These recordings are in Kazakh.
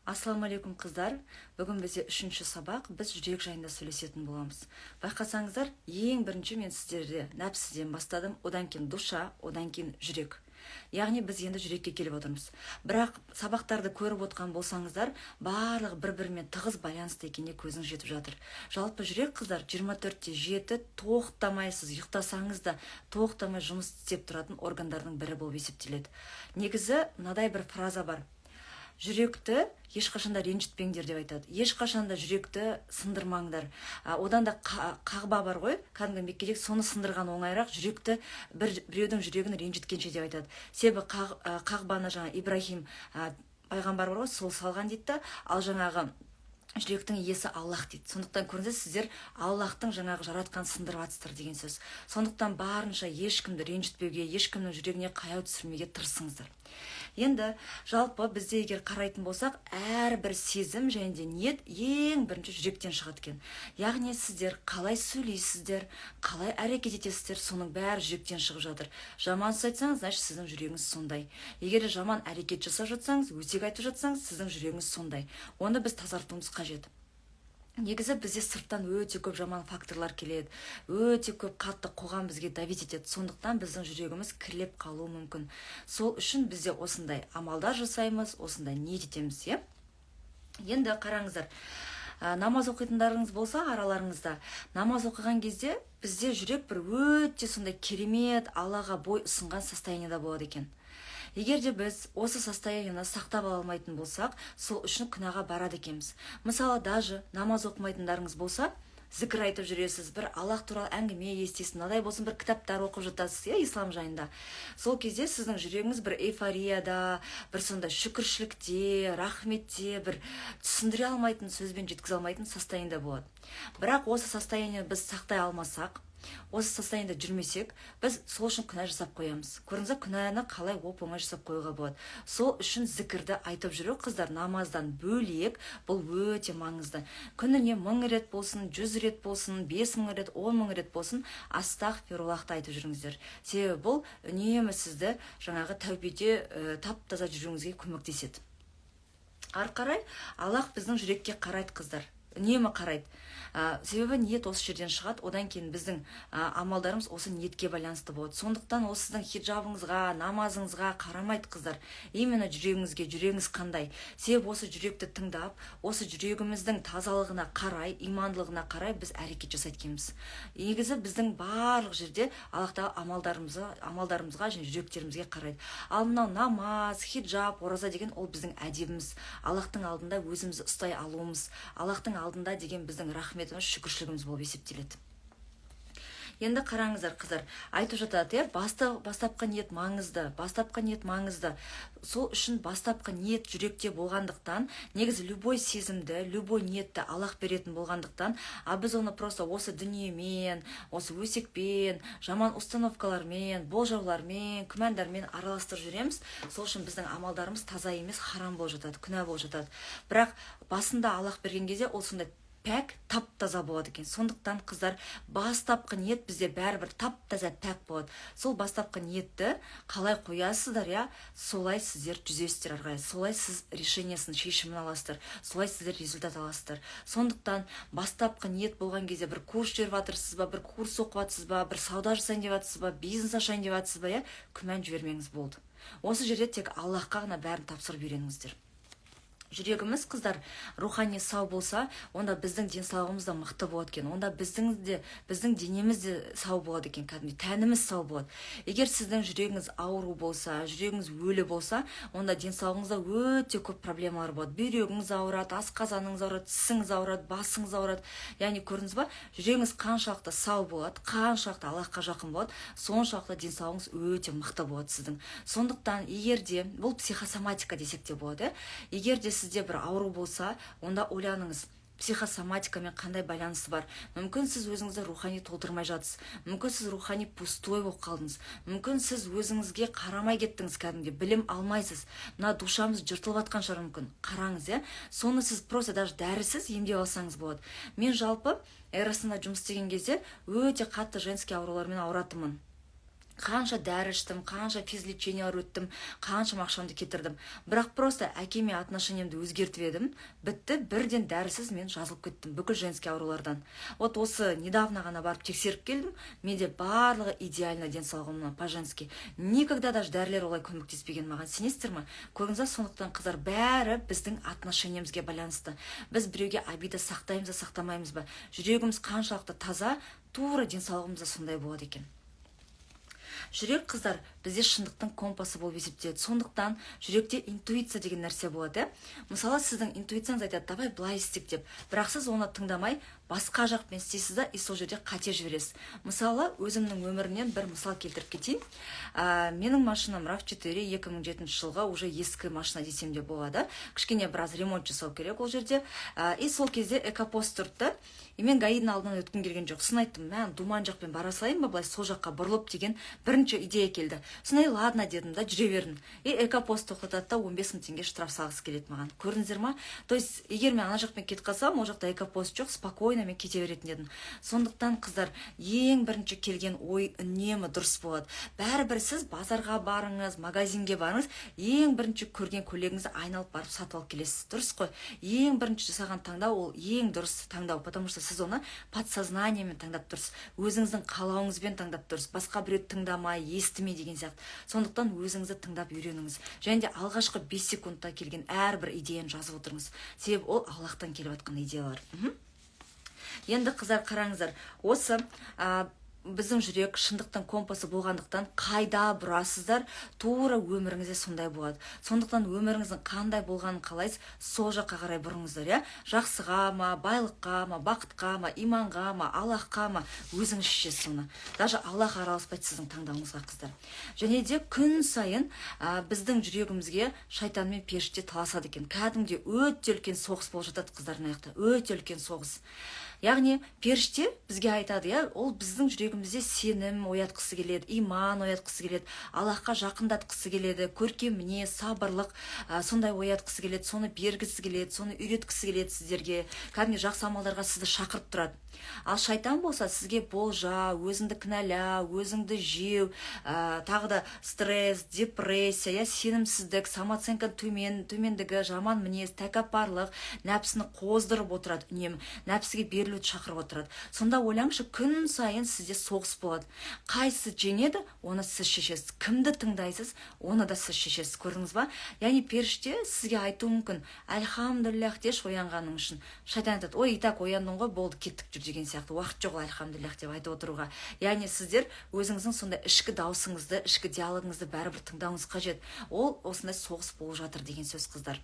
Ассалаумағалейкум қыздар. Бүгін бізде 3-ші сабақ, біз жүрек жайында сөйлесетін боламыз. Байқасаңыздар, ең бірінші мен сіздерді нәпсіден бастадым, одан кейін душа, одан кейін жүрек. Яғни біз енді жүрекке келіп отырмыз. Бірақ сабақтарды көріп отқан болсаңыздар, барлығы бір-бірімен тығыз байланысты екеніне көзіңіз жетіп жатыр. Жалпы жүрек қыздар 24/7 тоқтамайсыз, ұйықтасаңыз да тоқтамай жұмыс істеп тұратын органдардың бірі болып есептеледі. Негізі мынадай бір фраза бар. Жүректі ешқашанда ренжітпеңдер деп айтады. Ешқашанда жүректі сындырмаңдар. Одан да қағба бар ғой, кәдімгі меккедегі соны сындырған оңайырақ, жүректі біреудің жүрегін ренжіткенше деп айтады. Себебі қағбаны жаңа Ибрахим пайғамбар бар ғой, сол салған дейді, ал жаңағы жүректің иесі Аллах дейді. Сондықтан көріңіздер, сіздер Аллахтың жаңағы жаратқан сындырып атсыздар деген сөз. Сондықтан барынша ешкімді ренжітпеуге, ешкімнің жүрегіне қаяу түсірмеуге тырысыңыздар. Енді жалпы бізде егер қарайтын болсақ, әрбір сезім және де ниет ең бірінші жүректен шығады екен. Яғни сіздер қалай сөйлейсіздер, қалай әрекет етесіздер, соның бәрі жүректен шығып жатыр. Жаман сөз айтсаңыз, значит сіздің жүрегіңіз сондай. Егер жаман әрекет жасап жатсаңыз, өсек айтып жатсаңыз, сіздің жүрегіңіз сондай. Оны біз тазартуымыз қажет. Негізі бізде сырттан өте көп жаман факторлар келеді, өте көп қатты қоғам бізге давить етеді. Сондықтан біздің жүрегіміз кірлеп қалуы мүмкін. Сол үшін бізде осындай амалдар жасаймыз, осындай ниет етеміз, иә? Енді қараңыздар, намаз оқитындарыңыз болса араларыңызда, намаз оқыған кезде бізде жүрек бір өте сондай керемет, Аллаға бой ұсынған состояниеда болады екен. Егер де біз осы состояниені сақтап ала алмайтын болсақ, сол үшін күнәға барады екенбіз. Мысалы, даже намаз оқымайтындарыңыз болса, зікір айтып жүресіз, бір Аллах туралы әңгіме естисіз, мынадай болсын, бір кітаптар оқып жатасыз, ислам жайында. Сол кезде сіздің жүрегіңіз бір эйфорияда, бір сондай шүкіршілікте, рахметте, бір түсіндіре алмайтын, сөзбен жеткізе алмайтын состояниеда болады. Бірақ осы состояниені біз сақтай алмасақ, осы состояниеда жүрмесек, біз сол үшін күнә жасап қоямыз. Көріңіздер, күнәні қалай оп-оңай жасап қоюға болады. Сол үшін зікірді айтып жүру, қыздар, намаздан бөлек, бұл өте маңызды. Күніне 1000 рет болсын, 100 рет болсын, 5000 рет, 10 000 рет болсын, астағфируллахты айтып жүріңіздер. Себебі бұл үнемі сізді жаңағы тәубеде тап-таза жүруіңізге көмектеседі. Ары қарай Аллах біздің жүрекке қарайды, қыздар. Үнемі қарайды. Себебі ниет осы жерден шығады, одан кейін біздің амалдарымыз осы ниетке байланысты болады. Сондықтан осы сіздің хиджабыңызға, намазыңызға қарамайды, қыздар. Именно жүрегіңізге, жүрегіңіз қандай. Себебі осы жүректі тыңдап, осы жүрегіміздің тазалығына қарай, имандылығына қарай біз әрекет жасайтқанбыз. Негізі біздің барлық жерде Аллахтағы амалдарымызға және жүректерімізге қарайды. Ал мынау намаз, хиджаб, ораза деген ол біздің әдебіміз. Аллахтың алдында өзімізді ұстай алуымыз, Аллахтың алдында деген біздің рахметіміз, шүкіршілігіміз болып есептеледі. Енді қараңыздар, қыздар, айтып жатады, бастапқы ниет маңызды, бастапқы ниет маңызды. Сол үшін бастапқы ниет жүректе болғандықтан, негізі любой сезімді, любой ниетті Аллах беретін болғандықтан, біз оны просто осы дүниемен, осы өсекпен, жаман установкалармен, болжаулармен, күмәндармен араластырып жүреміз. Сол үшін біздің амалдарымыз таза емес, харам болып жатады, күнә болып жатады. Бірақ басында Аллах берген кезде ол сондай пәк, тап-таза болады екен. Сондықтан, қыздар, бастапқы ниет бізде бәрібір тап-таза пәк болады. Сол бастапқы ниетті қалай қоясыздар, я? Солай сіздер жүзесіздер арғай. Солай сіз решениесін, шешімін аласыздар. Солай сіздер результат аласыздар. Сондықтан, бастапқы ниет болған кезде бір курс жүріп жатырсыз ба, бір курс оқып жатсыз ба, бір сауда жасайын деп жатсыз ба, бизнес ашайын деп жатсыз ба, я? Күмән жібермеңіз болды. Осы жерде тек Аллахқа ғана бәрін тапсырып үйреніңіздер. Жүрегіміз, қыздар, рухани сау болса, онда біздің денсаулығымыз да мықты болады екен. Онда біздің денеміз де сау болады екен, кәдімгі тәніміз сау болады. Егер сіздің жүрегіңіз ауру болса, жүрегіңіз өлі болса, онда денсаулығыңызда өте көп проблемалар болады. Бүйрегіңіз ауырады, асқазаныңыз ауырады, тісіңіз ауырады, басыңыз ауырады. Яғни көрдіңіз ба, жүрегіңіз қаншалықты сау болады, қаншалықты Аллахқа жақын болады, соншалықты денсаулығыңыз өте мықты болады сіздің. Сондықтан, егер де бұл психосоматика десек те болады, егер де сізде бір ауру болса, онда ойланыңыз, психосоматикамен қандай байланысы бар. Мүмкін сіз өзіңізді рухани толтырмай жатсыз. Мүмкін сіз рухани пустой болып қалдыңыз. Мүмкін сіз өзіңізге қарамай кеттіңіз, кәдімгі білім алмайсыз. Мына душамыз жыртылып жатқан шығар мүмкін. Қараңыз, иә? Соны сіз просто даже дәрісіз емдеп алсаңыз болады. Мен жалпы эрасында жұмыс істеген кезде өте қатты женский аурулармен ауыратынмын. Қанша дәрі іштім, қанша физлечениялар өттім, қанша ақшамды кетірдім. Бірақ просто әкеме отношениямды өзгертіп едім, бітті, бірден дәрісіз мен жазылып кеттім бүкіл женский аурулардан. Вот осы недавно ғана барып тексеріп келдім, менде барлығы идеально денсаулығымнан по-женски. Никогда даже дәрілер олай көмектеспеген маған. Сенесіздер ме? Көрдіңіздер, сондықтан қыздар, бәрі біздің отношениямызге байланысты. Біз біреуге обида сақтаймыз ба, сақтамаймыз ба? Жүрегіміз қаншалықты таза, тура денсаулығымыз да сондай болады екен. Жүрек, қыздар, бізде шындықтың компасы болып есептеледі. Сондықтан жүректе интуиция деген нәрсе болады. Мысалы, сіздің интуицияңыз айтады, давай былай істейік деп. Бірақ сіз оны тыңдамай, басқа жақпен істейсіз да, и сол жерде қате жібересіз. Мысалы, өзімнің өмірімнен бір мысал келтіріп кетейін. Менің машинам RAV4 2007 жылға уже ескі машина десем де болады. Кішкене біраз ремонт жасау керек ол жерде. И сол кезде экопост тұрды. И мен гаидің алдынан өткім келген жоқ. Сын айттым, мен думан жақпен бара салайын ба, былай сол жаққа бұрылып деген бірінші идея келді. Сын ладно дедім да, жүре бердім. И экопост тоқтатады да 15 мың теңге штраф салғысы келеді маған. Көрдіңіздер ма? То есть, егер мен ана жақпен кетіп қалсам, ол жақта экопост жоқ, спокойно мен кете беретін едім. Сондықтан, қыздар, ең бірінші келген ой үнемі дұрыс болады. Бәрібір сіз базарға барыңыз, магазинге барыңыз, ең бірінші көрген көйлегіңізді айналып барып сатып алып келесіз. Дұрыс қой? Ең бірінші жасаған таңдау ол ең дұрыс таңдау, потому что сіз оны подсознаниемен таңдап тұрсыз, өзіңіздің қалауыңызбен таңдап тұрсыз, басқа біреуді тыңдамай, естімей деген сияқты. Сондықтан өзіңізді тыңдап үйреніңіз. Және де алғашқы 5 секундта келген әрбір идеяны жазып отырыңыз. Себебі ол Аллахтан келіп жатқан идеялар. Енді қыздар, қараңыздар, осы біздің жүрек шындықтың компасы болғандықтан қайда бұрасыздар, тура өміріңізде сондай болады. Сондықтан өміріңіздің қандай болғанын қалайсыз, сол жаққа қарай бұрыңыздар, иә? Жақсыға ма, байлыққа ма, бақытқа ма, иманға ма, Аллахқа ма, өзіңіз шешесіз оны. Даже Аллах араласпайды сіздің таңдауыңызға, қыздар. Және де күн сайын біздің жүрегімізге шайтан мен періште таласады екен. Кәдімгідей өте үлкен соғыс болып жатады қыздардың аяқта. Өте үлкен соғыс. Яғни періште бізге айтады, иә, ол біздің жүрегімізде сенім оятқысы келеді, иман оятқысы келеді, Аллахқа жақындатқысы келеді, көркем мінез, сабырлық сондай оятқысы келеді, соны бергісі келеді, соны үйреткісі келеді сіздерге, кәдімгі жақсы амалдарға сізді шақырып тұрады. Ал шайтан болса сізге болжа, өзіңді кінәла, өзіңді жеу, тағы да стресс, депрессия, сенімсіздік, самооценка төмендігі, жаман мінез, тәкаппарлық, нәпсіні қоздырып отырады үнемі, нәпсіге берілуді шақырып отырады. Сонда ойлаңызшы, күн сайын сізде соғыс болады. Қайсы жеңеді, оны сіз шешесіз. Кімді тыңдайсыз, оны да сіз шешесіз. Көрдіңіз ба? Яғни періште сізге айтуы мүмкін, альхамдулиллах деш оянғаның үшін. Шайтан айтады, ой, итак ояндың ғой, болды, кеттік жүр деген сияқты. Уақыт жоқ, альхамдулиллах деп айтып отыруға. Яғни сіздер өзіңіздің сондай ішкі даусыңызды, ішкі диалогыңызды бәрібір тыңдауыңыз қажет. Ол осындай соғыс болып жатыр деген сөз, қыздар.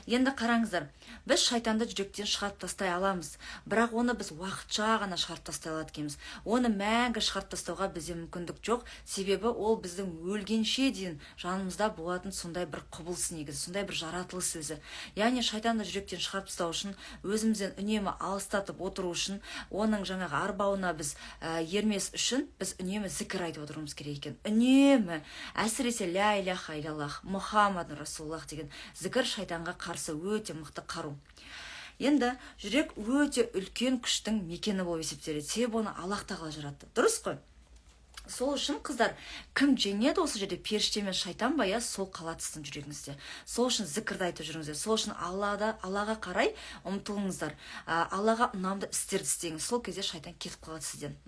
Енді қараңыздар, біз шайтанды жүректен шығарып тастай аламыз, бірақ оны біз уақытша ғана шығарып тастай алады екенбіз. Оны мәңгі шығарып тастауға бізде мүмкіндік жоқ, себебі ол біздің өлгенше дейін жанымызда болатын сондай бір құбылыс негізі, сондай бір жаратылыс өзі. Яғни шайтанды жүректен шығарып тастау үшін, өзімізден үнемі алыстатып отыру үшін, оның жаңағы арбауына біз ермес үшін біз үнемі зікір айтып отыруымыз керек екен. Үнемі, әсіресе ля иляха илляллах, Мұхаммад Расулуллах деген зікір шайтанға қарсы өте мықты қару. Енді жүрек өте үлкен күштің мекені болып есептеледі. Себебі оны Аллах тағала жаратты. Дұрыс қой? Сол үшін, қыздар, кім жеңеді осы жерде, періште мен шайтан ба, сол қалады сіздің жүрегіңізде. Сол үшін зікірді айтып жүріңіздер. Сол үшін Аллаға қарай ұмтылыңыздар. Аллаға ұнамды істерді істеңіз. Сол кезде шайтан кетіп қалады сізден.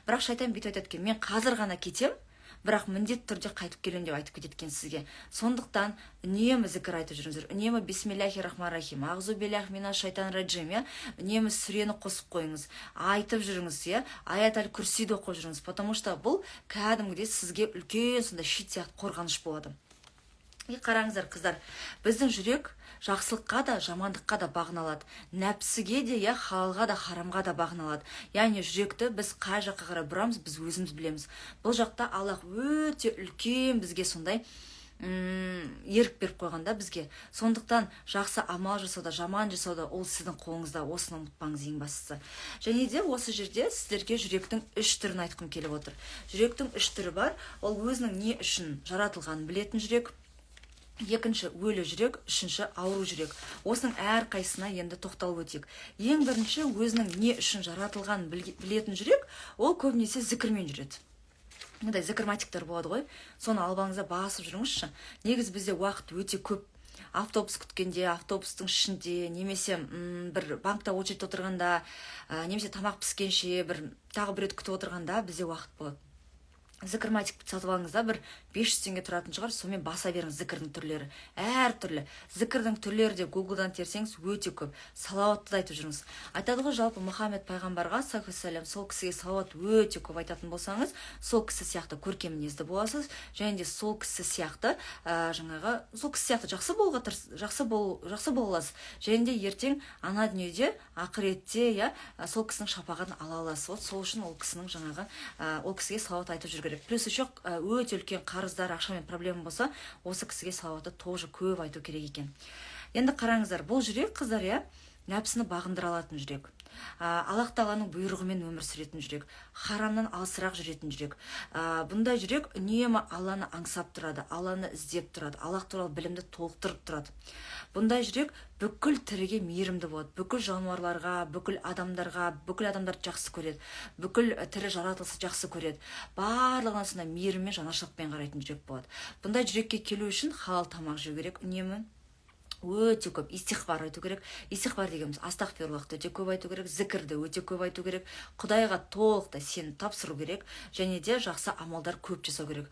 Бірақ шайтан бүйтіп айтады екен, мен қазір ғана кетем, бірақ міндетті түрде қайтып келем деп айтып кетеді екен сізге. Сондықтан үнемі зікір айтып жүріңіздер. Үнемі бисмиллахир-рахманир-рахим, аъузу биллахи минаш шайтанир-раджим, үнемі сүрені қосып қойыңыз, айтып жүріңіз, аят аль-курсиді оқып жүріңіз, потому что бұл кәдімгідей сізге үлкен сондай щит сияқты қорғаныш болады. Қараңыздар, қыздар, біздің жүрек жақсылыққа да, жамандыққа да бағыналады. Нәпсіге де, халалға да, харамға да бағыналады. Яғни жүректі біз қай жаққа қарай бұрамыз, біз өзіміз білеміз. Бұл жақта Аллах өте үлкен бізге сондай ерік беріп қойғанда бізге. Сондықтан жақсы амал жасауда, жаман жасауда ол сіздің қолыңызда, осыны ұмытпаңыз ең бастысы. Және де осы жерде сіздерге жүректің 3 түрін айтқым келіп отыр. Жүректің 3 түрі бар. Ол өзінің не үшін жаратылғанын білетін жүрек. Екінші өлі жүрек, үшінші ауру жүрек. Осының әрқайсына енді тоқталып өтейік. Ең бірінші өзінің не үшін жаратылғанын білетін жүрек, ол көбінесе зікірмен жүреді. мындай зікірматиктер болады ғой, соны албаңызда басып жүріңізші. Негіз бізде уақыт өте көп. Автобус күткенде, автобустың ішінде, немесе бір банкта очередь отырғанда, немесе тамақ піскенше, бір тағы бір рет күтіп отырғанда бізде уақыт болады. Зікірматик сатып алыңыз да, бір 500 теңге тұратын шығар, сонымен баса беріңіз. Зікірдің түрлері әр түрлі. Зікірдің түрлері де Google'дан терсеңіз өте көп. Салауатты айтып жүріңіз. Айтады ғой, жалпы Мұхаммед пайғамбарға саллаллаху сол кісіге салауат өте көп айтатын болсаңыз, сол кісі сияқты көркем мінезді боласыз, және де сол кісі сияқты сол кісі сияқты жақсы боласыз. Және де ертең ана дүниеде, ақыретте, сол кісінің шапағатын ала аласыз. Вот сол үшін ол кісіге салауат айтып жүрген. Плюс еще өте үлкен қарыздар, ақшамен проблема болса, осы кісіге салауатты тоже көп айту керек екен. Енді қараңыздар, бұл жүрек қыздар, нәпсіні бағындыра алатын жүрек. Аллах тағаланың бұйрығымен өмір сүретін жүрек, харамнан алысырақ жүретін жүрек. Бұндай жүрек үнемі Алланы аңсап тұрады, Алланы іздеп тұрады, Аллах туралы білімді толықтырып тұрады. Бұндай жүрек бүкіл тіріге мейірімді болады, бүкіл жануарларға, бүкіл адамдарды жақсы көреді, бүкіл тірі жаратылысы жақсы көреді. Барлығына сондай мейіріммен, жанашырлықпен қарайтын жүрек болады. Бұндай жүрекке келу үшін халал тамақ жеу керек, үнемі өте көп истихбар айту керек. Истихбар дегеніміз астағфируllахты өте көп айту керек, зікірді өте көп айту керек, Құдайға толықтай сеніп тапсыру керек, және де жақсы амалдар көп жасау керек.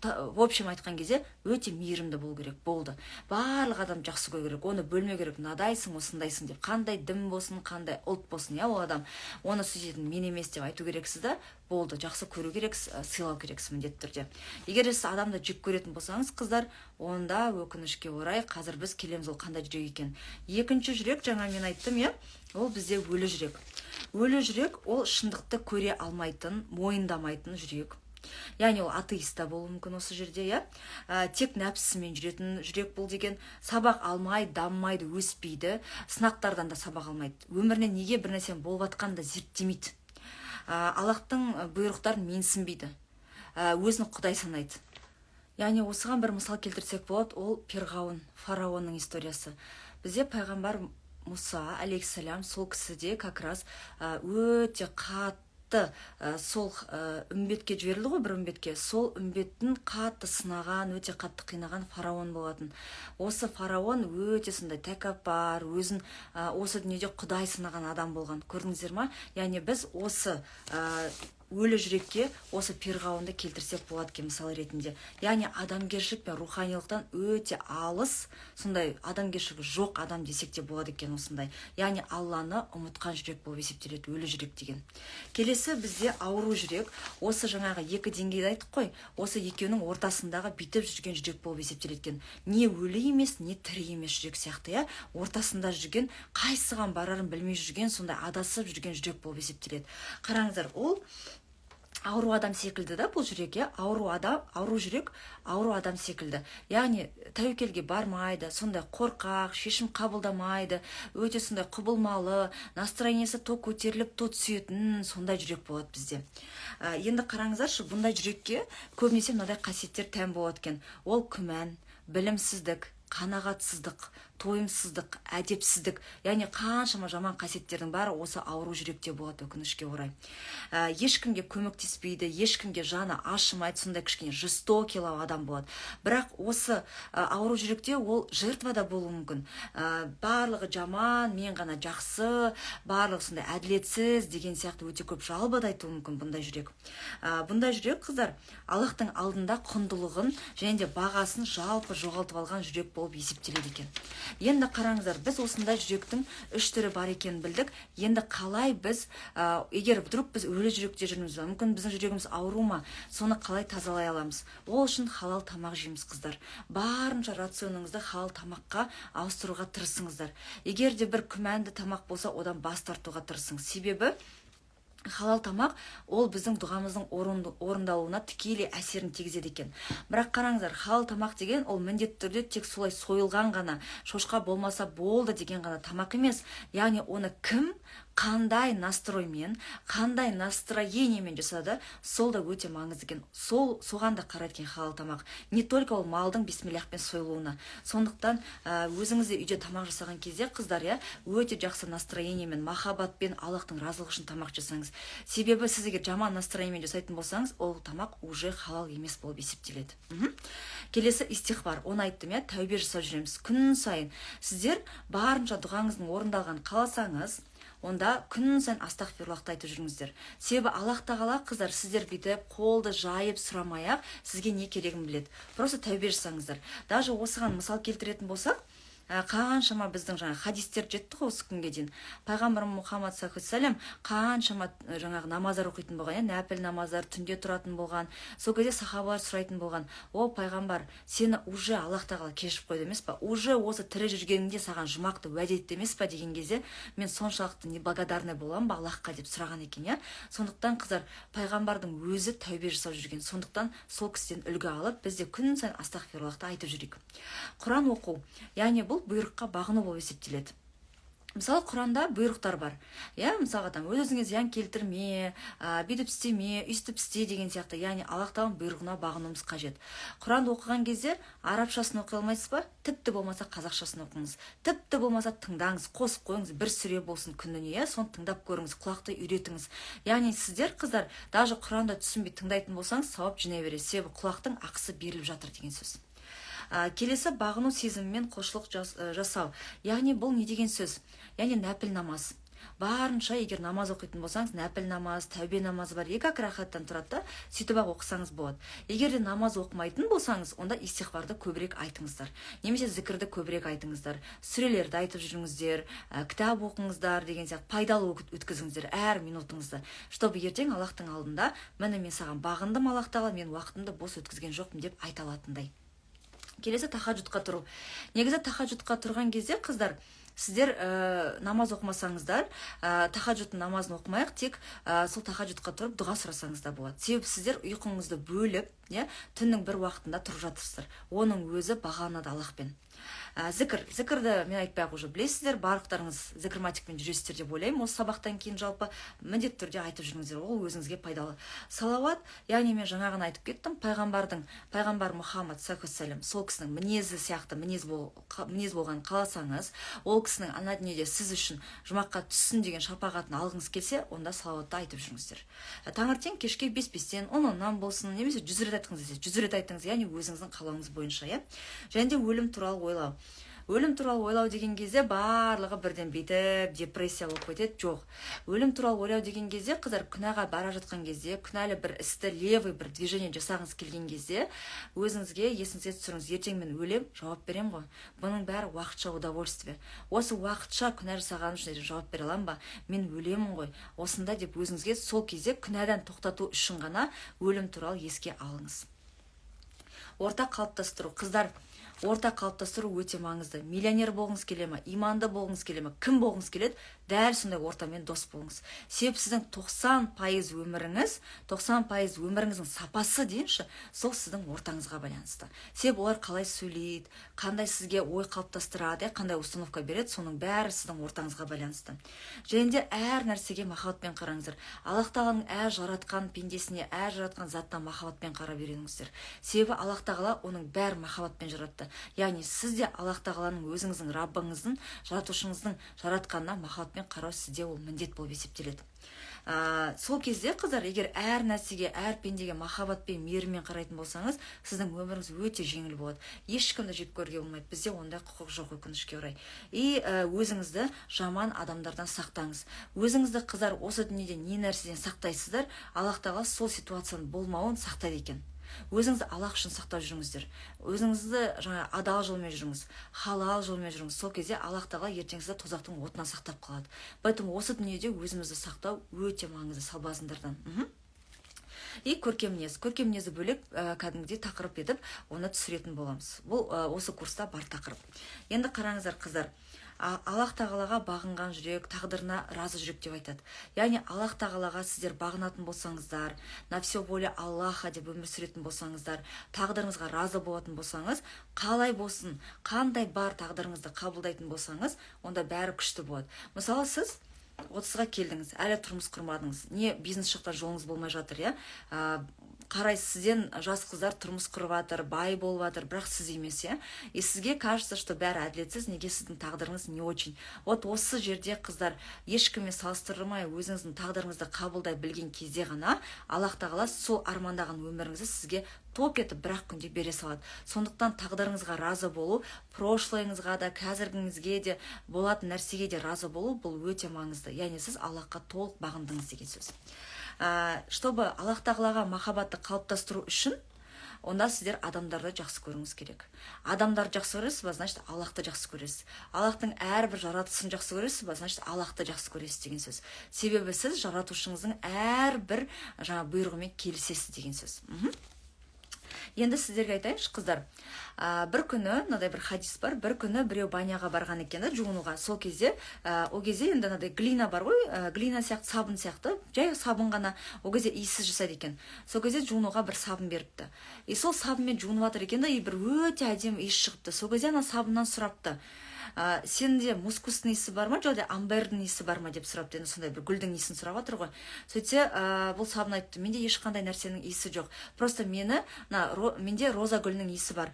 В общем айтқан кезде өте мейірімді болу керек. Болды. Барлық адам жақсы көру керек. Оны бөлмеу керек. Мынадайсың, осындайсың деп. Қандай дін болсын, қандай ұлт болсын, ол адам оны сөйтетін мен емес деп айту керексіз да, болды. Жақсы көру керексіз, сыйлау керексіз міндетті түрде. Егер сіз адамды жек көретін болсаңыз, қыздар, онда өкінішке орай қазір біз келеміз ол қандай жүрек екен. Екінші жүрек, жаңа мен айттым, ол бізде өлі жүрек. Өлі жүрек ол шындықты көре алмайтын, мойындамайтын жүрек. Яғни ол атеиста болуы мүмкін осы жерде, тек нәпсісімен жүретін жүрек. Бұл деген сабақ алмайды, дамымайды, өспейді, сынақтардан да сабақ алмайды. Өмірінен неге бір нәрсе болып жатқанын да зерттемейді. Аллахтың бұйрықтарын менсінбейді, өзін Құдай санайды. Яғни осыған бір мысал келтірсек болады, ол Перғауын, фараонның историясы. Бізде пайғамбар Мұса алейхиссалям, сол кісіде как раз өте қатты сол үмбетке жіберілді ғой, бір үмбетке. Сол үмбеттің қатты сынаған, өте қатты қинаған фараон болатын. Осы фараон өте сондай тәкаппар, өзін осы дүниеде Құдай сынаған адам болған. Көрдіңіздер ма? Яғни біз осы өлі жүрекке осы Перғауынды келтірсек болады екен мысал ретінде. Яғни адамгершілік пен руханилықтан өте алыс, сондай адамгершілігі жоқ адам десек те болады екен осындай. Яғни Алланы ұмытқан жүрек болып есептеледі өлі жүрек деген. Келесі бізде ауру жүрек. Осы жаңағы екі деңгейді айттық қой. Осы екеуінің ортасындағы битіп жүрген жүрек болып есептеледі екен. Не өлі емес, не тірі емес жүрек сияқты, ортасында жүрген, қайсыған барарын білмей жүрген, сондай адасып жүрген жүрек болып есептеледі. Қараңыздар, ол ауру адам секілді да, бұл жүрек, ауру жүрек, ауру адам секілді. Яғни тәуекелге бармайды, сондай қорқақ, шешім қабылдамайды, өте сондай құбылмалы, настроениесі то көтеріліп, то түсетін, сондай жүрек болады бізде. Енді қараңыздаршы, бұндай жүрекке көбінесе мынадай қасиеттер тән болады екен. Ол күмән, білімсіздік, қанағатсыздық, тойымсыздық, әдепсіздік, яғни қаншама жаман қасиеттердің бәрі осы ауру жүректе болады өкінішке орай. Ешкімге көмектеспейді, ешкімге жаны ашымайды, сондай кішкене жестокилау адам болады. Бірақ осы ауру жүректе ол жертва да болуы мүмкін. Барлығы жаман, мен ғана жақсы, барлығы сондай әділетсіз деген сияқты өте көп жалбыда айтуы мүмкін бұндай жүрек. Бұндай жүрек, қыздар, Аллахтың алдында құндылығын және де бағасын жалпы жоғалтып алған жүрек болып есептеледі екен. Енді қараңыздар, біз осындай жүректің үш түрі бар екенін білдік. Енді қалай біз, егер вдруг біз өлі жүректе жүрміз, мүмкін біздің жүрегіміз ауру ма, соны қалай тазалай аламыз? Ол үшін халал тамақ жейміз, қыздар. Барынша рационыңызды халал тамаққа ауыстыруға тырысыңыздар. Егер де бір күмәнді тамақ болса, одан бас тартуға тырысыңыз. Себебі халал тамақ ол біздің дұғамыздың орындалуына тікелей әсерін тигізеді екен. Бірақ қараңыздар, халал тамақ деген ол міндетті түрде тек солай сойылған ғана, шошқа болмаса болды деген ғана тамақ емес. Яғни оны кім қандай настроймен, қандай настроениемен жасады, сол да өте маңызды екен. Соған да қарайды екен халал тамақ. Не только ол малдың бисмиллахпен сойылуына. Сондықтан өзіңіз де үйде тамақ жасаған кезде, қыздар, өте жақсы настроениемен, махаббатпен, Аллахтың разылығы үшін тамақ жасаңыз. Себебі сіз егер жаман настроениемен жасайтын болсаңыз, ол тамақ уже халал емес болып есептеледі. Келесі истихбар. Оны айттым, тәубе жасап жүреміз күн сайын. Сіздер барынша дұғаңыздың орындалған қаласаңыз, онда күн сайын астағфируллахты айтып жүріңіздер. Себебі Аллах тағала, қыздар, сіздер бүйтіп қолды жайып сұрамай-ақ сізге не керегін біледі. Просто тәубе жасаңыздар. Даже осыған мысал келтіретін болсақ, қаншама біздің хадистер жетті ғой осы күнге дейін. Пайғамбар Мұхаммад саллаллаху қаншама намаздар оқитын болған, нәпіл намаздар, түнде тұратын болған. Сол кезде сахабалар сұрайтын болған: "О пайғамбар, сені уже Аллах тағала кешіп қойды емес па? Уже осы тірі жүргеніңде саған жұмақты уәде етті емес па?" деген кезде мен соншалықты неблагодарный боламын ба Аллахқа деп сұраған екен, Сондықтан, қыздар, пайғамбардың өзі тәубе жасап жүрген. Сондықтан сол кісіден үлгі алып, біз де күн сайын астағфируллахты айтып жүрейік. Құран оқу, яғни бұл бұйрыққа бағыну болып есептеледі. Мысалы, Құранда бұйрықтар бар. Мысалға адам өз-өзіңе зиян келтірме, бүйтіп істеме, өйстіп істе деген сияқты. Яғни Аллах тағаланың бұйрығына бағынуымыз қажет. Құранды оқыған кезде арабшасын оқи алмайсыз ба? Тіпті болмаса қазақшасын оқыңыз. Тіпті болмаса тыңдаңыз, қосып қойыңыз, бір сүре болсын күніне, соны тыңдап көріңіз, құлақты үйретіңіз. Яғни сіздер, қыздар, даже Құранда түсінбей тыңдайтын болсаңыз, сауап жинай бересіз. Себебі құлақтың ақысы беріліп жатыр деген сөз. Келесі бағыну сезімімен құлшылық жасау. Яғни бұл не деген сөз? Яғни нәпіл намаз. Барынша егер намаз оқитын болсаңыз, нәпіл намаз, тәубе намазы бар, 2 рахаттан тұрады, сөйтіп оқысаңыз болады. Егер де намаз оқымайтын болсаңыз, онда истихбарды көбірек айтыңыздар. Немесе зікірді көбірек айтыңыздар. Сүрелерді айтып жүріңіздер, кітап оқыңыздар деген сияқты пайдалы өткізіңіздер әр минутыңызды. Чтобы ертең Аллахтың алдында, міне мен саған бағындым, Аллах тағала, мен уақытымды бос өткізген жоқпын деп айта алатындай. Келесі тахаджудқа тұру. Негізі тахаджудқа тұрған кезде, қыздар, сіздер намаз оқымасаңыздар, тахаджудтың намазын оқымайық, тек сол тахаджудқа тұрып дұға сұрасаңыз да болады. Себебі сіздер ұйқыңызды бөліп, түннің бір уақытында тұрып жатырсыздар. Оның өзі бағаланады Аллахпен. Зікірді мен айтпай-ақ уже білесіздер, барлықтарыңыз зікірматикпен жүресіздер деп ойлаймын. Осы сабақтан кейін жалпы міндетті түрде айтып жүріңіздер, ол өзіңізге пайдалы. Салауат, яғни мен жаңағын айтып кеттім, пайғамбар Мұхаммад саллаллаху сол кісінің мінезі сияқты мінез болған қаласаңыз, ол кісінің ана дүниеде сіз үшін жұмаққа түссін деген шапағатын алғыңыз келсе, онда салауатты айтып жүріңіздер. Таңертең кешке 5-5-тен 10-10-нан болсын, немесе 100 рет айтыңыз десе, 100 рет айтыңыз, яғни өзіңіздің қалауыңыз бойынша, Және де өлім туралы ойлау. Өлім туралы ойлау деген кезде барлығы бірден бүйтіп депрессия болып кетеді. Жоқ. Өлім туралы ойлау деген кезде, қыздар, күнәға бара жатқан кезде, күнәлі бір істі, левый бір движение жасағыңыз келген кезде, өзіңізге есіңізге түсіріңіз, ертең мен өлем, жауап берем ғой. Бұның бәрі уақытша удовольствие. Осы уақытша күнә жасағаным үшін жауап бере аламын ба? Мен өлемін ғой. Осында деп өзіңізге сол кезде күнәдан тоқтату үшін ғана өлім туралы еске алыңыз. Орта қалыптастыру. Қыздар, орта қалыптастыру өте маңызды. Миллионер болғыңыз келе ме, иманды болғыңыз келе ме, кім болғыңыз келеді, дәл сондай ортамен дос болыңыз. Себебі сіздің 90% өміріңіздің сапасы дейінші, сол сіздің ортаңызға байланысты. Себебі олар қалай сөйлейді, қандай сізге ой қалыптастырады, қандай установка береді, соның бәрі сіздің ортаңызға байланысты. Және де әр нәрсеге махаббатпен қараңыздар. Аллах тағаланың әр жаратқан пендесіне, әр жаратқан заттан махаббатпен қарап үйреніңіздер. Себебі Аллах тағала оның бәрі махаббатпен жаратты. Яғни сіз де Аллах тағаланың өзіңіздің Раббыңыздың, жаратушыңыздың жаратқанына махаббатпен қарау сізде ол міндет болып есептеледі. Сол кезде, қыздар, егер әр нәрсеге, әр пендеге махаббатпен, мейіріммен қарайтын болсаңыз, сіздің өміріңіз өте жеңіл болады. Ешкімді жек көруге болмайды. Бізде ондай құқық жоқ, өкінішке орай. Өзіңізді жаман адамдардан сақтаңыз. Өзіңізді, қыздар, осы дүниеде не нәрседен сақтайсыздар, Аллах тағала сол ситуацияның болмауын сақтайды екен. Өзіңізді Аллах үшін сақтап жүріңіздер. Өзіңізді адал жолмен жүріңіз, халал жолмен жүріңіз. Сол кезде Аллах тағала ертең сізді тозақтың отынан сақтап қалады. Поэтому осы дүниеде өзімізді сақтау өте маңызды салбазындардан. Көркем мінез. Көркем мінезі бөлек кәдімгідей тақырып етіп, оны түсіретін боламыз. Бұл осы курста бар тақырып. Енді қараңыздар, қыздар. Аллах тағалаға бағынған жүрек, тағдырына разы жүрек деп айтады. Яғни Аллах тағалаға сіздер бағынатын болсаңыздар, на все воля Аллаха деп өмір сүретін болсаңыздар, тағдырыңызға разы болатын болсаңыз, қалай болсын, қандай бар тағдырыңызды қабылдайтын болсаңыз, онда бәрі күшті болады. Мысалы, сіз 30-ға келдіңіз, әлі тұрмыс құрмадыңыз, не бизнес жақтан жолыңыз болмай жатыр, иә. Қарайсыз, сізден жас қыздар тұрмыс құрып жатыр, бай болып жатыр, бірақ сіз емес, иә. И сізге кажется, что бәрі әділетсіз, неге сіздің тағдырыңыз не очень. Вот осы жерде қыздар ешкіммен салыстырмай өзіңіздің тағдырыңызды қабылдай білген кезде ғана Аллах тағала сол армандаған өміріңізді сізге топ етіп бір-ақ күнде бере салады. Сондықтан тағдырыңызға разы болу, прошлойыңызға да, қазіргіңізге де, болатын нәрсеге де разы болу, бұл өте маңызды. Яғни сіз Аллахқа толық бағындыңыз деген сөз. Чтобы Аллах тағалаға махаббатты қалыптастыру үшін, онда сіздер адамдарды жақсы көруіңіз керек. Адамдарды жақсы көресіз ба, значит, Аллахты жақсы көресіз. Аллахтың әрбір жаратылысын жақсы көресіз ба, значит, Аллахты жақсы көресіз деген сөз. Себебі сіз жаратушыңыздың әрбір бұйрығымен келісесіз деген сөз. Енді сіздерге айтайыншы, қыздар. Бір күні, мынадай бір хадис бар, бір күні біреу баняға барған екен, жуынуға. Сол кезде, ол кезде енді мынадай глина бар ғой, глина сияқты, сабын сияқты, жай сабын ғана, ол кезде иіссіз жасайды екен. Сол кезде жуынуға бір сабын беріпті. И сол сабынмен жуынып жатыр екен, и бір өте әдемі иіс шығыпты. Сол кезде ана сабыннан сұрапты: сенде мускустың иісі бар ма, жоқ амбердің иісі бар ма деп сұрапты. Енді сондай бір гүлдің иісін сұрап жатыр ғой. Сөйтсе, бұл сабын айтты: менде ешқандай нәрсенің иісі жоқ. Просто менде роза гүлінің иісі бар.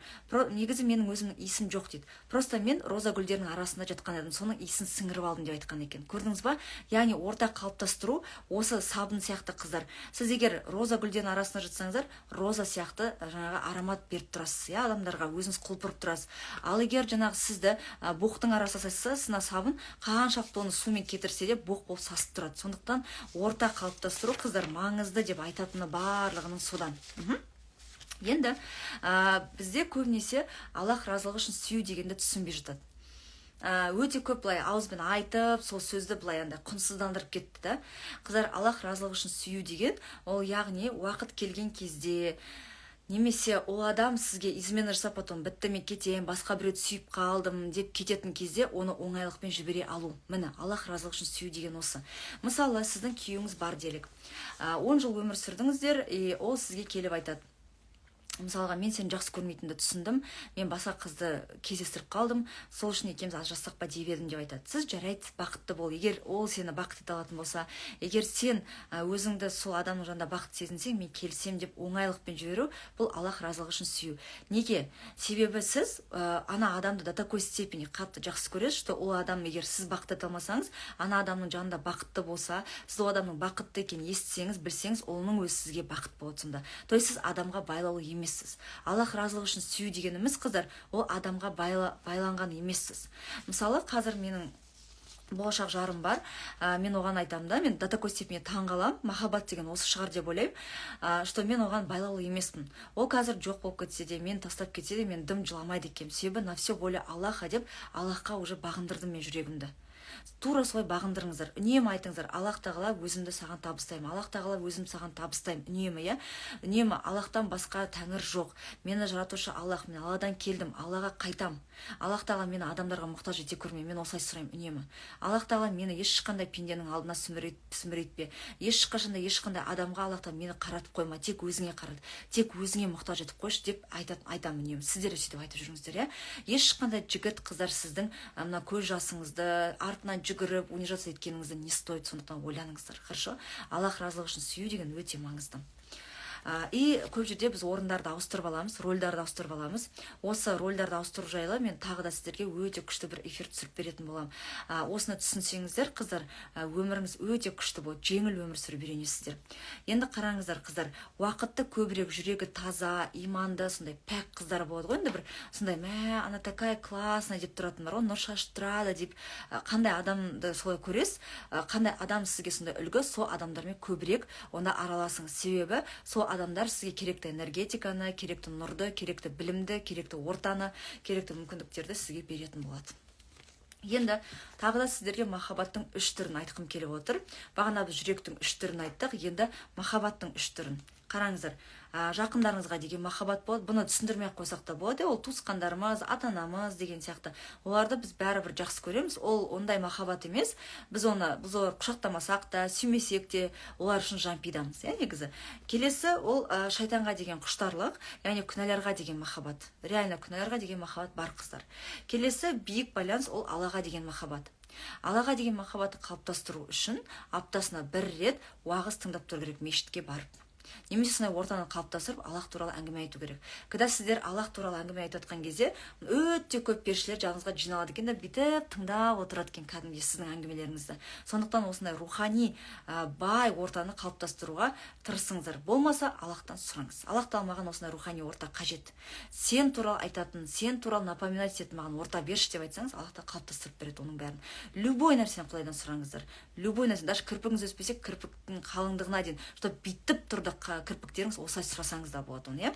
Негізі менің өзімнің иісім жоқ дейді. Просто мен роза гүлдерінің арасында жатқан едім, соның иісін сіңіріп алдым деп айтқан екен. Көрдіңіз ба? Яғни орта қалыптастыру осы сабын сияқты, қыздар. Сіз егер роза гүлдерінің арасында жатсаңыздар, роза сияқты жаңағы аромат беріп тұрасыз, иә, адамдарға өзіңіз құлпырып тұрасыз. Ал егер жаңағы сізді боқтың арасына салса, сына сабын қаншалықты оны сумен кетірсе де боқ болып сасып тұрады. Сондықтан орта қалыптастыру, қыздар, маңызды деп айтатыны барлығының содан. Енді бізде көбінесе Аллах разылығы үшін сүю дегенді түсінбей жатады. Өте көп былай ауызбен айтып, сол сөзді былай құнсыздандырып кетті да. Қыздар, Аллах разылығы үшін сүю деген, ол яғни уақыт келген кезде, немесе ол адам сізге измена жасап, потом бітті мен кетем, басқа біреуді сүйіп қалдым деп кететін кезде оны оңайлықпен жібере алу. Міне, Аллах разылығы үшін сүю деген осы. Мысалы, сіздің күйеуіңіз бар делік. 10 жыл өмір сүрдіңіздер, и ол сізге келіп айтады: мысалға, мен сені жақсы көрмейтінді түсіндім, мен басқа қызды кездестіріп қалдым, сол үшін екеуміз ажырассақ па деп едім деп айтады. Сіз жарайды, бақытты бол. Егер ол сені бақытты ете алатын болса, егер сен өзіңді сол адамның жанында бақытты сезінсең, мен келісем деп оңайлықпен жіберу, бұл Аллах разылығы үшін сүю. Неге? Себебі сіз ана адамды до такой степени қатты жақсы көресіз, что ол адам, егер сіз бақытты ете алмасаңыз, ана адамның жанында бақытты болса, сіз ол адамның бақытты екенін естісеңіз, білсеңіз, оның өзі сізге бақыт болады сонда. То есть сіз адамға байлаулы емессіз. Аллах разылығы үшін сүю дегеніміз, қыздар, ол адамға байланған емессіз. Мысалы, қазір менің болашақ жарым бар, мен оған айтамын да, мен до такой степени таңғалам, махаббат деген осы шығар деп ойлаймын, что мен оған байлаулы емеспін. Ол қазір жоқ болып кетсе де, мен тастап кетсе де, мен дым жыламайды екенмін. Себебі на все воля Аллаха деп, Аллахқа уже бағындырдым мен жүрегімді. Тура солай бағындырыңыздар. Үнемі айтыңыздар: Аллах тағала өзімді саған табыстаймын, Аллах тағала өзімді саған табыстаймын. Үнемі, иә? Үнемі Аллахтан басқа тәңір жоқ. Мені жаратушы Аллах, мен Алладан келдім, Аллаға қайтам. Аллах тағала мені адамдарға мұқтаж ете көрме, мен осылай сұраймын үнемі. Аллах тағала мені ешқандай пенденің алдына сүміретпе. Ешқандай адамға Аллах тағала мені қаратып қойма, тек өзіңе қарат, тек өзіңе мұқтаж етіп қойшы деп айтамын үнемі. Сіздер де сөйтіп айтып жүріңіздер, иә? Ешқандай жігіт, қыздар, сіздің мына көз жасыңызды артынан жүгіріп унижаться еткеніңізді не стоит, сондықтан ойланыңыздар. Хорошо? Аллах разылығы үшін сүю деген өте маңызды. И көп жерде біз орындарды ауыстырып аламыз, рольдарды ауыстырып аламыз. Осы рольдарды ауыстыру жайлы мен тағы да сіздерге өте күшті бір эфир түсіріп беретін боламын. Осыны түсінсеңіздер, қыздар, өміріңіз өте күшті болады, жеңіл өмір сүріп үйренесіздер. Енді қараңыздар, қыздар, уақытты көбірек, жүрегі таза, иманды, сондай пәк қыздар болады ғой, енді бір сондай она такая классная деп тұратын бар ғой, нұр шашып тұрады деп. Қандай адамды солай көресіз, қандай адам сізге сондай үлгі, сол адамдармен көбірек онда араласыңыз. Себебі сол адамдар сізге керекті энергетиканы, керекті нұрды, керекті білімді, керекті ортаны, керекті мүмкіндіктерді сізге беретін болады. Енді тағы да сіздерге махаббаттың 3 түрін айтқым келіп отыр. Бағана біз жүректің 3 түрін айттық, енді махаббаттың 3 түрін. Қараңыздар, жақындарыңызға деген махаббат болады. Бұны түсіндірмей қойсақ та болады. Ол туысқандарымыз, ата-анамыз деген сияқты. Оларды біз бәрібір жақсы көреміз. Ол ондай махаббат емес. Біз олар құшақтамасақ та, сүймесек те, олар үшін жан пидамыз, негізі. Келесі ол шайтанға деген құштарлық, яғни күнәларға деген махаббат. Реально күнәларға деген махаббат бар, қыздар. Келесі биік байланыс, ол Аллаға деген махаббат. Аллаға деген махаббатты қалыптастыру үшін аптасына бір рет уағыз тыңдап тұру керек мешітке барып. Немесе сондай ортаны қалыптастырып, Аллах туралы әңгіме айту керек. Когда сіздер Аллах туралы әңгіме айтып жатқан кезде, өте көп періштелер жаныңызға жиналады екен, бүйтіп тыңдап отырады екен кәдімгідей сіздің әңгімелеріңізді. Сондықтан осындай рухани бай ортаны қалыптастыруға тырысыңыздар. Болмаса Аллахтан сұраңыз. Аллахтан маған осындай рухани орта қажет. Сен туралы айтатын, сен туралы напоминать ететін маған орта берші деп айтсаңыз, Аллах қалыптастырып береді оның бәрін. Любой нәрсені Құдайдан сұраңыздар. Любой нәрсе, даже кірпігіңіз өспесе, кірпіктің қалыңдығына дейін, чтобы бүйтіп тұрды кірпіктеріңіз осылай сұрасаңыз да болады оны,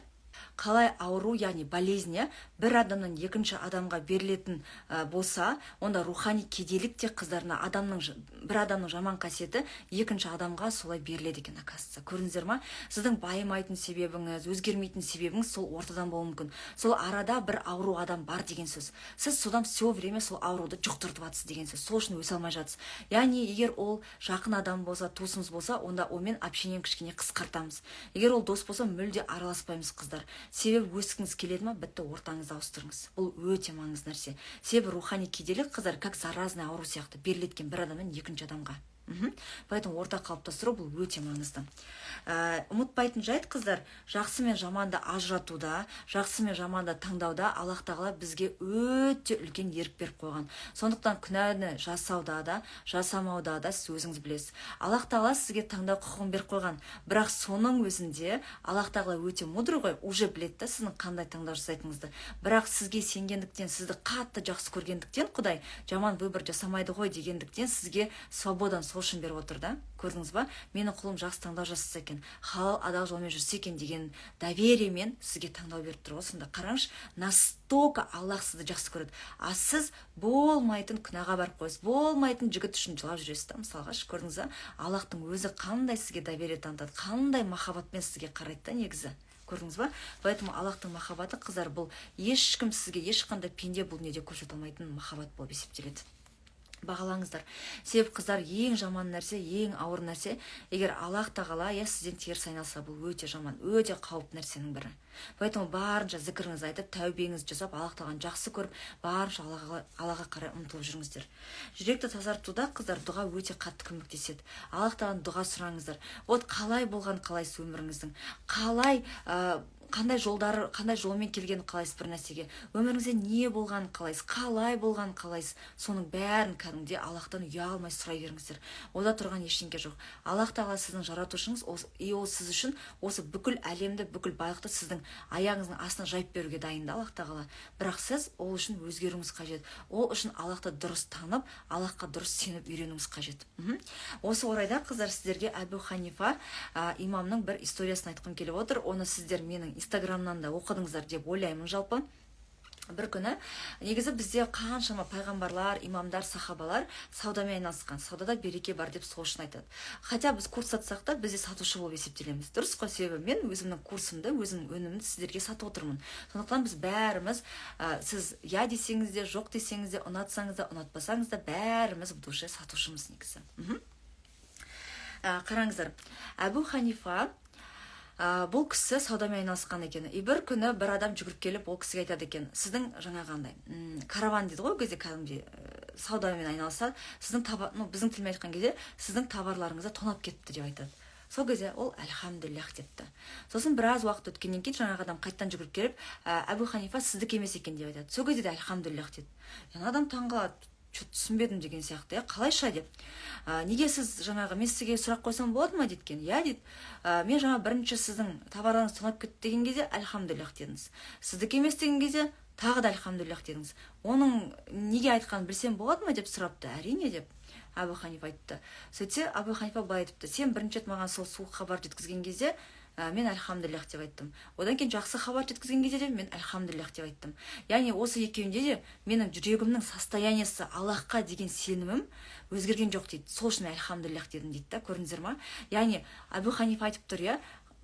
қалай ауру, яғни болезнь, бір адамнан екінші адамға берілетін болса, онда рухани кедейлік те қыздарына бір адамның жаман қасиеті екінші адамға солай беріледі екен, оказывается. Көрдіңіздер ма? Сіздің байымайтын себебіңіз, өзгермейтін себебіңіз сол ортадан болуы мүмкін. Сол арада бір ауру адам бар деген сөз. Сіз содан все время сол ауруды жұқтыртып жатсыз деген сөз. Сол үшін өсе алмай жатсыз. Яғни егер ол жақын адам болса, туысымыз болса, онда онымен общениені кішкене қысқартамыз. Егер ол дос болса, мүлде араласпаймыз қыздар. Себебі өскіңіз келеді ма, бітті ортаңызды ауыстырыңыз. Бұл өте маңызды нәрсе. Себебі рухани кедейлік қыздар как заразный ауру сияқты берілетін бір адамнан екінші адамға. Поэтому орта қалыптастыру бұл өте маңызды. Ұмытпайтын жайт қыздар, жақсы мен жаманды ажыратуда, жақсы мен жаманды таңдауда Аллах тағала бізге өте үлкен ерік беріп қойған. Сондықтан күнәні жасауда да, жасамауда да сіз өзіңіз білесіз. Аллах тағала сізге таңдау құқығын беріп қойған. Бірақ соның өзінде Аллах тағала өте мудрый ғой, уже біледі сіздің қандай таңдау жасайтыныңызды. Бірақ сізге сенгендіктен, сізді қатты жақсы көргендіктен, Құдай жаман выбор жасамайды ғой дегендіктен сізге свободан сол үшін беріп отыр да. Көрдіңіз ба? Менің құлым жақсы таңдау жасаса екен, халал адал жолмен жүрсе екен деген довериемен сізге таңдау беріп тұр ғой. Сонда қараңыз, настолько Аллах сізді жақсы көреді. А сіз болмайтын күнәға барып қойсыз, болмайтын жігіт үшін жылап жүресіз да. Мысалға, көрдіңіз ба? Аллахтың өзі қандай сізге доверие танытады, қандай махаббатпен сізге қарайды да негізі. Көрдіңіз ба? Поэтому Аллахтың махаббаты қыздар бұл ешкім сізге ешқандай пенде бұл дүниеде көрсете алмайтын махаббат болып есептеледі. Бағалаңыздар. Себебі қыздар ең жаман нәрсе, ең ауыр нәрсе, егер Аллах тағала сізден теріс айналса, бұл өте жаман, өте қауіпті нәрсенің бірі. Поэтому барынша зікіріңізді айтып, тәубеңізді жасап, Аллах тағаланы жақсы көріп, барынша Аллаға қарай ұмтылып жүріңіздер. Жүректі тазартуда қыздар дұға өте қатты көмектеседі. Аллах тағаладан дұға сұраңыздар. Вот қалай болған қалайсыз өміріңіздің, қандай жолмен келген қалайсыз бір нәрсеге, өміріңізде не болған қалайсыз, қалай болған қалайсыз, соның бәрін кәдімгідей Аллахтан ұялмай сұрай беріңіздер. Ода тұрған ештеңе жоқ. Аллах тағала сіздің жаратушыңыз, ол сіз үшін осы бүкіл әлемді, бүкіл байлықты сіздің аяғыңыздың астына жайып беруге дайын Аллах тағала. Бірақ сіз ол үшін өзгеруіңіз қажет. Ол үшін Аллахты дұрыс танып, Аллахқа дұрыс сеніп үйренуіңіз қажет. Осы орайда қыздар сіздерге Абу Ханифа имамның бір историясын айтқым келіп отыр. Оны сіздер менің Инстаграмнан да оқыдыңыздар деп ойлаймын жалпы. Бір күні негізі бізде қаншама пайғамбарлар, имамдар, сахабалар саудамен айналысқан. Саудада береке бар деп сол үшін айтады. Хотя біз курс сатсақ та бізде сатушы болып есептелеміз. Дұрыс қой, себебі мен өзімнің курсымды, өзімнің өнімімді сіздерге сатып отырмын. Сондықтан біз бәріміз, сіз я десеңіз де, жоқ десеңіз де, ұнатсаңыз да, ұнатпасаңыз да, бәріміз в душе сатушымыз негізі. Қараңыздар, Абу Ханифа бұл кісі саудамен айналысқан екен. Бір күні бір адам жүгіріп келіп, ол кісіге айтады екен, сіздің жаңа қандай караван дейді ғой, кезде кәдімгідей саудамен айналысады, біздің тілмен айтқан кезде сіздің товарларыңызды тонап кетті деп айтады. Сол кезде ол альхамдулиллах депті. Сосын біраз уақыт өткеннен кейін жаңағы адам қайттан жүгіріп келіп, Абу Ханифа сіздікі емес екен деп айтады. Сол кезде де альхамдулиллах деді. Яғни адам таңғалады, түсінбедім деген сияқты, қалайша деп. Неге сіз жаңағы мен сізге сұрақ қойсам болады ма деткен? Я дейді, мен жаңа бірінші сіздің товарларыңыз тонап кетті деген кезде альхамдулиллах дедіңіз. Сіздікі емес деген кезде тағы да альхамдулиллах дедіңіз. Оның неге айтқанын білсем болады ма деп сұрапты. Әрине деп Абу Ханифа айтты. Сөйтсе Абу Ханифа былай айтыпты, сен бірінші рет маған сол суық хабар жеткізген кезде мен альхамдулиллах деп айттым. Одан кейін жақсы хабар жеткізген кезде де мен альхамдулиллах деп айттым. Яғни осы екеуінде де менің жүрегімнің состояниесі, Аллахқа деген сенімім өзгерген жоқ дейді. Сол үшін альхамдулиллах дедім дейді да, көрдіңіздер ма? Яғни Абу Ханифа айтып тұр,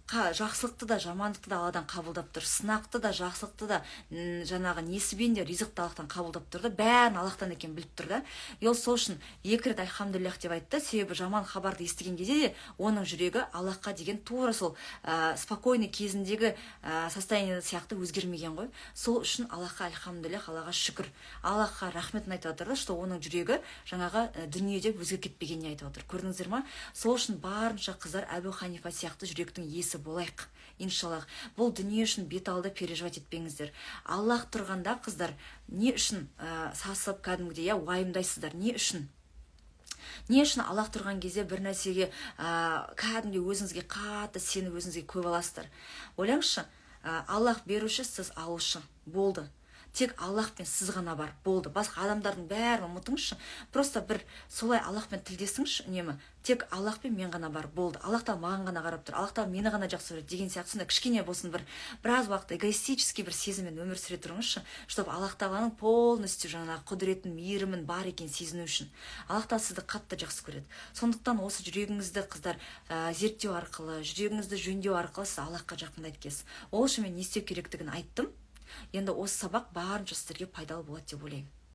жақсылықты да жамандықты да Алладан қабылдап тұр, сынақты да жақсылықты да жаңағы несібен де ризықты Аллахтан қабылдап тұр да, бәрін Аллахтан екен біліп тұр да. Ол сол үшін 2 рет альхамдулиллах деп айтты, себебі жаман хабарды естіген кезде де оның жүрегі Аллахқа деген тура сол спокойный кезіндегі состояние сияқты өзгермеген ғой. Сол үшін Аллахқа альхамдулиллах, Аллаға шүкір, Аллахқа рахметін айтып отыр да, что оның жүрегі жаңағы дүниеде өзгеріп кетпегеніне айтып отыр. Көрдіңіздер ма? Сол үшін барынша қыздар Әбу Ханифа сияқты жүректің иесі болайық. Иншаллах. Бұл дүние үшін бет алды переживать етпеңіздер. Аллах тұрғанда қыздар не үшін сасып кәдімгідей уайымдайсыздар? Не үшін? Не үшін Аллах тұрған кезде бір нәрсеге кәдімгідей өзіңізге қатты сеніп өзіңізге көп аласыздар? Ойлаңызшы, Аллах беруші, сіз алушы. Болды. Тек Аллах пен сіз ғана бар. Болды. Басқа адамдардың бәрін ұмытыңызшы. Просто бір солай Аллахпен тілдесіңізші, үнемі. Тек Аллах пен мен ғана бар. Болды. Аллах та маған ғана қарап тұр. Аллах та мені ғана жақсы көреді деген сияқты сонда кішкене болсын біраз уақыт эгоистический бір сезіммен өмір сүре тұрыңызшы, чтобы Аллах тағаланың полностью жаңағы құдіретін, мейірімін бар екен сезіну үшін. Аллах та сізді қатты жақсы көреді. Сондықтан осы жүрегіңізді қыздар зерттеу арқылы, жүрегіңізді жөндеу арқылы сіз Аллахқа жақындайды екенсіз. Ол үшін мен не істеу керектігін айттым. Енді осы сабақ барынша сіздерге пайдалы болады деп ойлаймын.